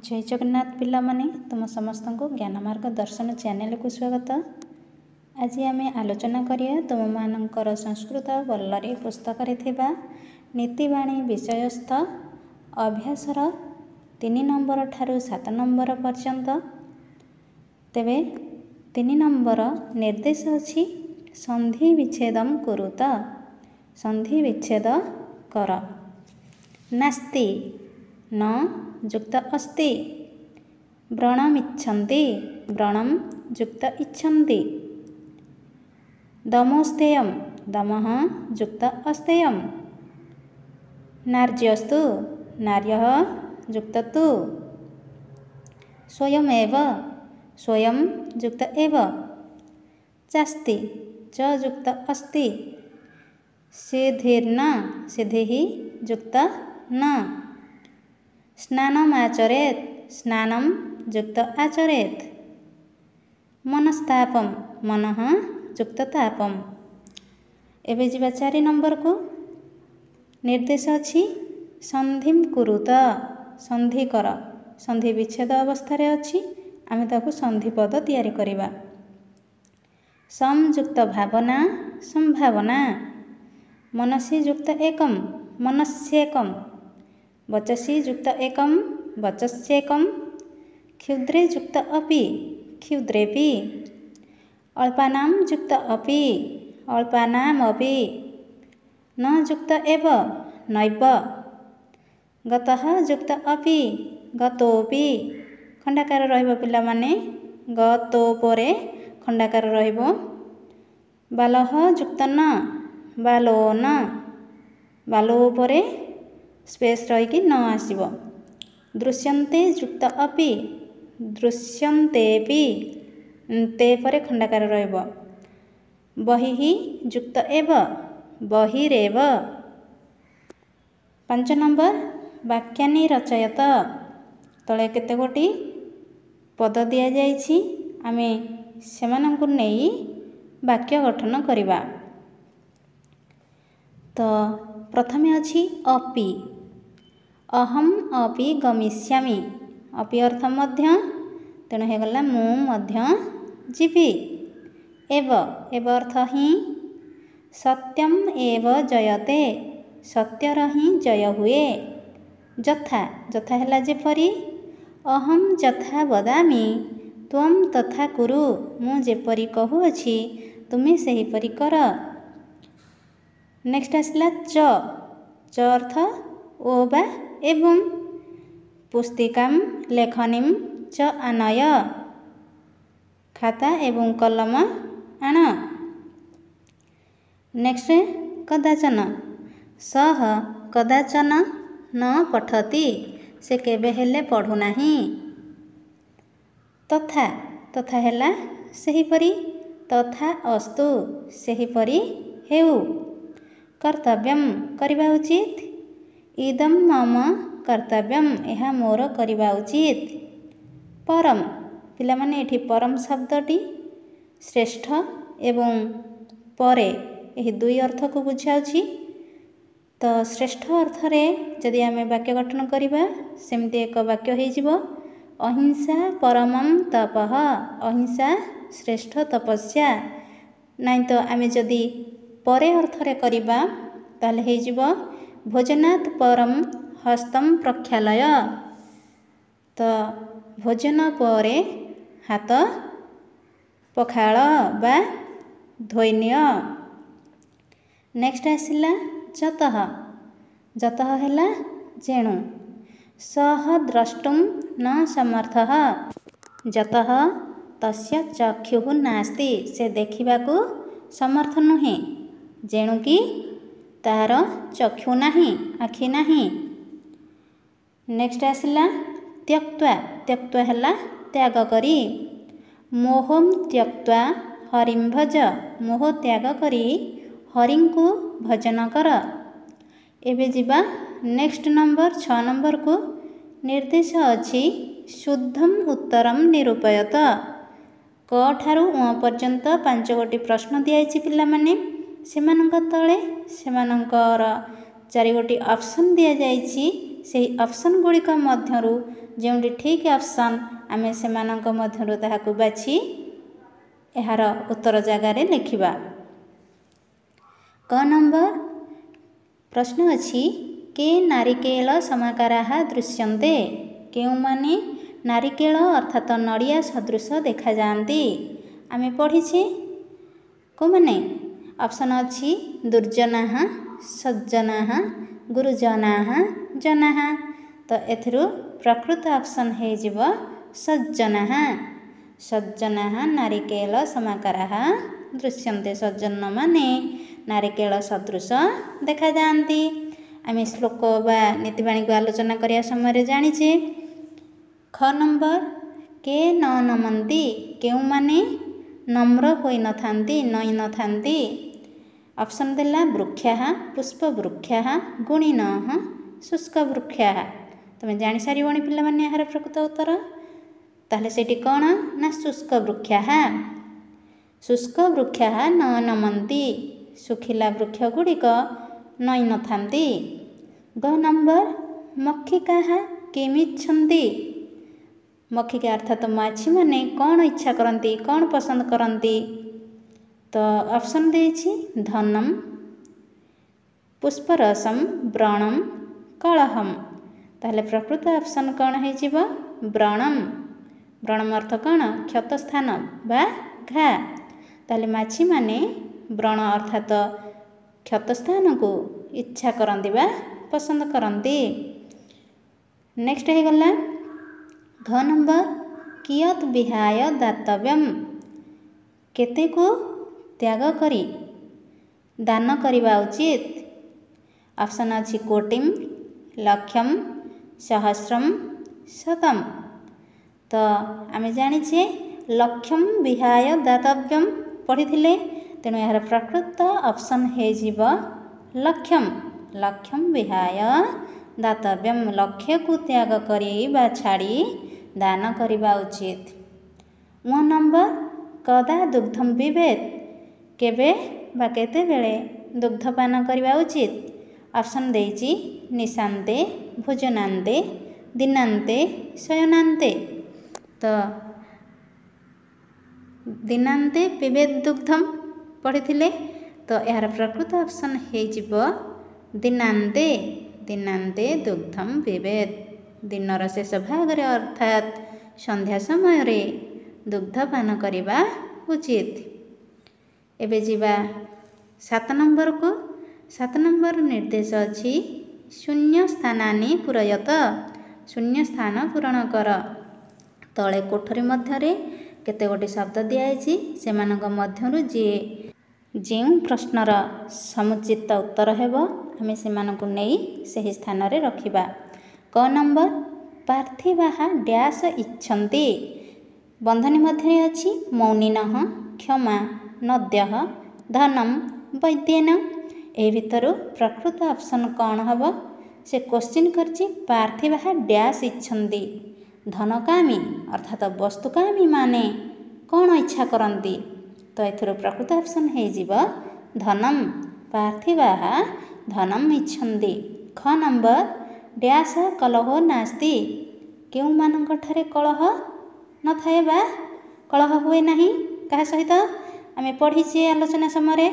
जय जगन्नाथ पिला माने तुम समस्त को ज्ञान मार्ग दर्शन चैनल को स्वागत। आज आम आलोचना करिया तुम मानकर संस्कृत बल्लरी पुस्तक नीतिवाणी विषयस्थ अभ्यासर 3 नंबर ठारू 7 नंबर पर्यंत। तेबे 3 नंबर निर्देश अछि संधि विच्छेदम कुरुत, संधि विच्छेद कर। नास्ति न युक्त अस्ति, व्रणमिच्छन्ति व्रणं युक्त इच्छन्ति। दमोस्तेयं दमः युक्त अस्तेयं। नार्यस्तु नार्यः युक्त तु। स्वयमेव स्वयं युक्त एव। चास्ति च युक्त अस्ति। सिद्धिर्न सिद्धिः युक्त न। स्नानमाचरेत् स्नानं युक्त आचरेत्। मनस्तापं मनः युक्त तापम। एबे जिबा 4 नंबर को निर्देश अछि संधिम कुरुत, संधि कर। संधि विच्छेद अवस्था अछि, आमे ताकू संधि पद तैयारी करिबा। संयुक्त भावना संभावना। मनसि युक्त एकम मनस्येकम। वचसि युक्त एकम वचस्येकम। क्षुद्रे युक्त अपि क्षुद्रेपि। अल्पानां युक्त अपि अल्पानामपि। न युक्त एव नैव। गतः युक्त अपि गतोपि। खंडाकार रहिबो पिला माने गतो परे खंडाकार रहिबो। बालः युक्त न बालो न। बालो परे स्पेस रही न आसीबो। दृश्यन्ते युक्त अपि दृश्यन्तेपि। ते परे खंडाकार रहिबो। बहिः युक्त एव बहिरेव। 5 नंबर वाक्यानि रचयत। तले केते गोटी पद दिया जाइछि, आमे सेमानंकु नेई वाक्य गठन करिबा। तो प्रथमे अछि अपि। अहम अपि गमिष्यामि। अपि अर्थ मध्य, तेणु हे गला मु मध्य जीवी। एव एव अर्थ ही। सत्यम एव जयते। सत्यर ही जय हुए। जथा जथा हेला जेपरि। अहम जथा वदामि त्वं तथा कुरु। मु जेपरि कहूअछि तुमे सेहिपरि कर। नेक्स्ट आसला च। च अर्थ ओ बा एवं। पुस्तिकां लेखनीं च आनय। खाता एवं कलम आण। नेक्स्ट कदाचन। सह कदाचन न पठति। से केबे हेले पढ़ु नाही। तथा तथा हेला सेहिपरि। तथा अस्तु सेहिपरि हेउ। कर्तव्यम करिबा उचित। इदं मम कर्तव्यम यह मोर करिबा उचित। परम पिला माने एठी परम शब्दटी श्रेष्ठ एवं परे एही दुई अर्थ को बुझाउछि। तो श्रेष्ठ अर्थ रे जदि आमे वाक्य गठन करिबा सेमति एक वाक्य हे जिवो। अहिंसा परमं तपः। अहिंसा श्रेष्ठ तपस्या। नाइ तो आमे जदि परे अर्थ रे करिबा ताले हे जिवो भोजनात् परम हस्तम प्रक्षालय। तो भोजन परे हाथ पखाळ बा धोइनिय। नेक्स्ट आसिला जतः। जतः हेला जेणु। सह द्रष्टुं न समर्थः। जतः तस्य चक्षुः नास्ति। से देखिबाकू समर्थ नुहे। जेणु कि तार चक्षु नाही आखि नाही। नेक्स्ट आसिला त्यक्त्वा। त्यक्त्वा हेला त्याग करी। मोहं त्यक्त्वा हरिं भज। मोह त्याग करी हरिं को भजन कर। एबे जिबा नेक्स्ट नंबर 6 नंबर को निर्देश अछि शुद्धम उत्तरम निरूपयत। क ठारू उ पर्यंत 5 गोटी प्रश्न दियाइछि पिला माने। सेमानंक तळे सेमानंकर 4 गोटी ऑप्शन दिया जाइछि। ସେହି ଅପସନ୍ ଗୁଡ଼ିକ ମଧ୍ୟରୁ ଯେଉଁଠି ଠିକ୍ ଅପସନ୍ ଆମେ ସେମାନଙ୍କ ମଧ୍ୟରୁ ତାହାକୁ ବାଛି ଏହାର ଉତ୍ତର ଜାଗାରେ ଲେଖିବା। କ ନମ୍ବର ପ୍ରଶ୍ନ ଅଛି କେ ନାରିକେଳ ସମାକାରାଃ ଦୃଶ୍ୟନ୍ତେ। କେଉଁମାନେ ନାରିକେଳ ଅର୍ଥାତ ନଡ଼ିଆ ସଦୃଶ ଦେଖାଯାଆନ୍ତି। ଆମେ ପଢ଼ିଛେ କେଉଁମାନେ ଅପସନ୍ ଅଛି ଦୁର୍ଜନାଃ, ସଜ୍ଜନାଃ, ଗୁରୁଜନାଃ, ଜନାଃ। ତ ଏଥିରୁ ପ୍ରକୃତ ଅପସନ୍ ହେଇଯିବ ସଜ୍ଜନାଃ। ସଜ୍ଜନାଃ ନାରିକେଳ ସମାକାରାଃ ଦୃଶ୍ୟନ୍ତେ। ସଜ୍ଜନମାନେ ନାରିକେଳ ସଦୃଶ ଦେଖାଯାଆନ୍ତି। ଆମେ ଶ୍ଲୋକ ବା ନୀତିବାଣୀକୁ ଆଲୋଚନା କରିବା ସମୟରେ ଜାଣିଛେ। ଖ ନମ୍ବର କେ ନ ନମନ୍ତି। କେଉଁମାନେ ନମ୍ର ହୋଇନଥାନ୍ତି, ନଇଁନଥାନ୍ତି। ଅପସନ୍ ଦେଲା ବୃକ୍ଷାଃ, ପୁଷ୍ପବୃକ୍ଷାଃ, ଗୁଣିନଃ, ଶୁଷ୍କବୃକ୍ଷାଃ। ତୁମେ ଜାଣିସାରିବଣି ପିଲାମାନେ ଏହାର ପ୍ରକୃତ ଉତ୍ତର। ତାହେଲେ ସେଇଠି କ'ଣ ନା ଶୁଷ୍କବୃକ୍ଷାଃ। ଶୁଷ୍କବୃକ୍ଷାଃ ନ ନମନ୍ତି। ଶୁଖିଲା ବୃକ୍ଷ ଗୁଡ଼ିକ ନଇଁନଥାନ୍ତି। ଗ ନମ୍ବର ମକ୍ଷିକାଃ କିମିଚ୍ଛନ୍ତି। ମକ୍ଷିକା ଅର୍ଥାତ ମାଛିମାନେ କ'ଣ ଇଚ୍ଛା କରନ୍ତି, କ'ଣ ପସନ୍ଦ କରନ୍ତି। ତ ଅପସନ୍ ଦେଇଛି ଧନମ୍, ପୁଷ୍ପରସମ୍, ବ୍ରଣମ୍, କଳହମ୍। ତାହେଲେ ପ୍ରକୃତ ଅପସନ୍ କ'ଣ ହେଇଯିବ ବ୍ରଣମ୍। ବ୍ରଣମ୍ ଅର୍ଥ କ'ଣ କ୍ଷତସ୍ଥାନ ବା ଘା। ତାହେଲେ ମାଛିମାନେ ବ୍ରଣ ଅର୍ଥାତ କ୍ଷତସ୍ଥାନକୁ ଇଚ୍ଛା କରନ୍ତି ବା ପସନ୍ଦ କରନ୍ତି। ନେକ୍ସଟ ହେଇଗଲା ଘ ନମ୍ବର କିୟତ୍ ବିହାୟ ଦାତବ୍ୟମ୍। କେତେକୁ ତ୍ୟାଗ କରି ଦାନ କରିବା ଉଚିତ। ଅପସନ୍ ଅଛି କୋଟିମ୍, ଲକ୍ଷମ୍, ସହସ୍ରମ୍, ଶତମ୍। ତ ଆମେ ଜାଣିଛେ ଲକ୍ଷମ୍ ବିହାୟ ଦାତବ୍ୟମ୍ ପଢ଼ିଥିଲେ। ତେଣୁ ଏହାର ପ୍ରକୃତ ଅପସନ୍ ହେଇଯିବ ଲକ୍ଷମ୍। ଲକ୍ଷମ୍ ବିହାୟ ଦାତବ୍ୟମ୍। ଲକ୍ଷ୍ୟକୁ ତ୍ୟାଗ କରି ବା ଛାଡ଼ି ଦାନ କରିବା ଉଚିତ। ମ ନମ୍ବର କଦା ଦୁଗ୍ଧମ୍ ପିବେତ୍। କେବେ ବା କେତେବେଳେ ଦୁଗ୍ଧପାନ କରିବା ଉଚିତ। ଅପସନ୍ ଦେଇଛି ନିଶାନ୍ତେ, ଭୋଜନାନ୍ତେ, ଦିନାନ୍ତେ, ଶୟନାନ୍ତେ। ତ ଦିନାନ୍ତେ ପିବେତ୍ ଦୁଗ୍ଧମ୍ ପଢ଼ିଥିଲେ। ତ ଏହାର ପ୍ରକୃତ ଅପସନ୍ ହେଇଯିବ ଦିନାନ୍ତେ। ଦିନାନ୍ତେ ଦୁଗ୍ଧମ୍ ପିବେତ୍। ଦିନର ଶେଷ ଭାଗରେ ଅର୍ଥାତ୍ ସନ୍ଧ୍ୟା ସମୟରେ ଦୁଗ୍ଧପାନ କରିବା ଉଚିତ। ଏବେ ଯିବା 7 ନମ୍ବରକୁ। 7 ନମ୍ବର ନିର୍ଦ୍ଦେଶ ଅଛି ଶୂନ୍ୟ ସ୍ଥାନାନି ପୂରୟତ। ଶୂନ୍ୟ ସ୍ଥାନ ପୂରଣ କର। ତଳେ କୋଠରୀ ମଧ୍ୟରେ କେତେ ଗୋଟି ଶବ୍ଦ ଦିଆଯାଇଛି। ସେମାନଙ୍କ ମଧ୍ୟରୁ ଯେଉଁ ପ୍ରଶ୍ନର ସମୁଚିତ ଉତ୍ତର ହେବ ଆମେ ସେମାନଙ୍କୁ ନେଇ ସେହି ସ୍ଥାନରେ ରଖିବା। କ ନମ୍ବର ପାର୍ଥିବାଃ ଡ୍ୟାସ୍ ଇଚ୍ଛନ୍ତି। ବନ୍ଧନୀ ମଧ୍ୟରେ ଅଛି ମୌନିନଃ, କ୍ଷମା, ନଦ୍ୟଃ, ଧନମ୍, ବୈଦ୍ୟେନ। ଏହି ଭିତରୁ ପ୍ରକୃତ ଅପସନ୍ କ'ଣ ହେବ। ସେ କ୍ୱେଶ୍ଚିନ୍ କରିଛି ପାର୍ଥିବାଃ ଡ୍ୟାସ୍ ଇଚ୍ଛନ୍ତି। ଧନକାମୀ ଅର୍ଥାତ ବସ୍ତୁକାମୀ ମାନେ କ'ଣ ଇଚ୍ଛା କରନ୍ତି। ତ ଏଥିରୁ ପ୍ରକୃତ ଅପସନ୍ ହେଇଯିବ ଧନମ୍। ପାର୍ଥିବାଃ ଧନମ୍ ଇଚ୍ଛନ୍ତି। ଖ ନମ୍ବର ଡ୍ୟାସ୍ କଲହୋ ନାସ୍ତି। କେଉଁମାନଙ୍କଠାରେ କଳହ ନଥାଏ ବା କଳହ ହୁଏ ନାହିଁ କାହା ସହିତ। ଆମେ ପଢ଼ିଛେ ଆଲୋଚନା ସମୟରେ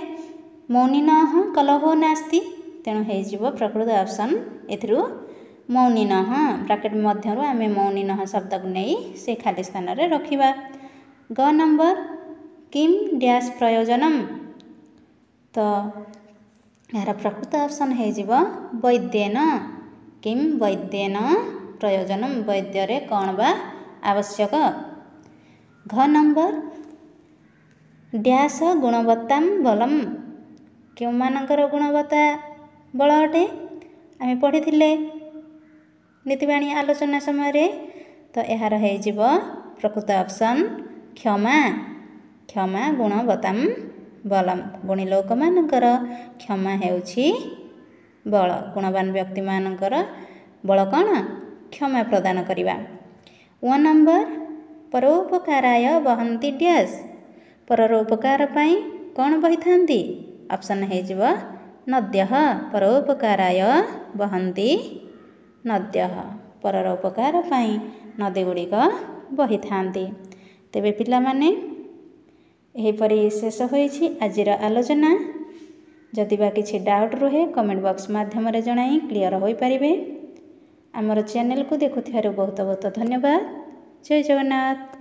ମୌନିନଃ କଲହୋ ନାସ୍ତି। ତେଣୁ ହେଇଯିବ ପ୍ରକୃତ ଅପସନ୍ ଏଥିରୁ ମୌନିନଃ। ବ୍ରାକେଟ୍ ମଧ୍ୟରୁ ଆମେ ମୌନିନଃ ଶବ୍ଦକୁ ନେଇ ସେ ଖାଲି ସ୍ଥାନରେ ରଖିବା। ଗ ନମ୍ବର କିମ୍ ଡ୍ୟାସ୍ ପ୍ରୟୋଜନମ୍। ତ ଏହାର ପ୍ରକୃତ ଅପସନ୍ ହେଇଯିବ ବୈଦ୍ୟେନ। କିମ୍ ବୈଦ୍ୟେନ ପ୍ରୟୋଜନମ୍। ବୈଦ୍ୟରେ କ'ଣ ବା ଆବଶ୍ୟକ। ଘ ନମ୍ବର ଡ୍ୟାସ୍ ଗୁଣବତ୍ତାମ୍ ବଲମ୍। କେଉଁମାନଙ୍କର ଗୁଣବତ୍ତା ବଳ ଅଟେ ଆମେ ପଢ଼ିଥିଲେ ନୀତିବାଣୀ ଆଲୋଚନା ସମୟରେ। ତ ଏହାର ହେଇଯିବ ପ୍ରକୃତ ଅପସନ୍ କ୍ଷମା। କ୍ଷମା ଗୁଣବତ୍ତାମ୍ ବଲମ୍। ଗୁଣୀ ଲୋକମାନଙ୍କର କ୍ଷମା ହେଉଛି ବଳ। ଗୁଣବାନ ବ୍ୟକ୍ତିମାନଙ୍କର ବଳ କ'ଣ କ୍ଷମା ପ୍ରଦାନ କରିବା। ୱ ନମ୍ବର ପରୋପକାରାୟ ବହନ୍ତି ଡ୍ୟାସ୍। ପରର ଉପକାର ପାଇଁ କ'ଣ ବହିଥାନ୍ତି। ଅପସନ୍ ହେଇଯିବ ନଦ୍ୟଃ। ପରୋପକାରାୟ ବହନ୍ତି ନଦ୍ୟଃ। ପରର ଉପକାର ପାଇଁ ନଦୀ ଗୁଡ଼ିକ ବହିଥାନ୍ତି। ତେବେ ପିଲାମାନେ ଏହିପରି ଶେଷ ହୋଇଛି ଆଜିର ଆଲୋଚନା। ଯଦି ବା କିଛି ଡାଉଟ୍ ରୁହେ କମେଣ୍ଟ ବକ୍ସ ମାଧ୍ୟମରେ ଜଣାଇ କ୍ଲିଅର ହୋଇପାରିବେ। ଆମର ଚ୍ୟାନେଲକୁ ଦେଖୁଥିବାରୁ ବହୁତ ବହୁତ ଧନ୍ୟବାଦ। ଜୟ ଜଗନ୍ନାଥ।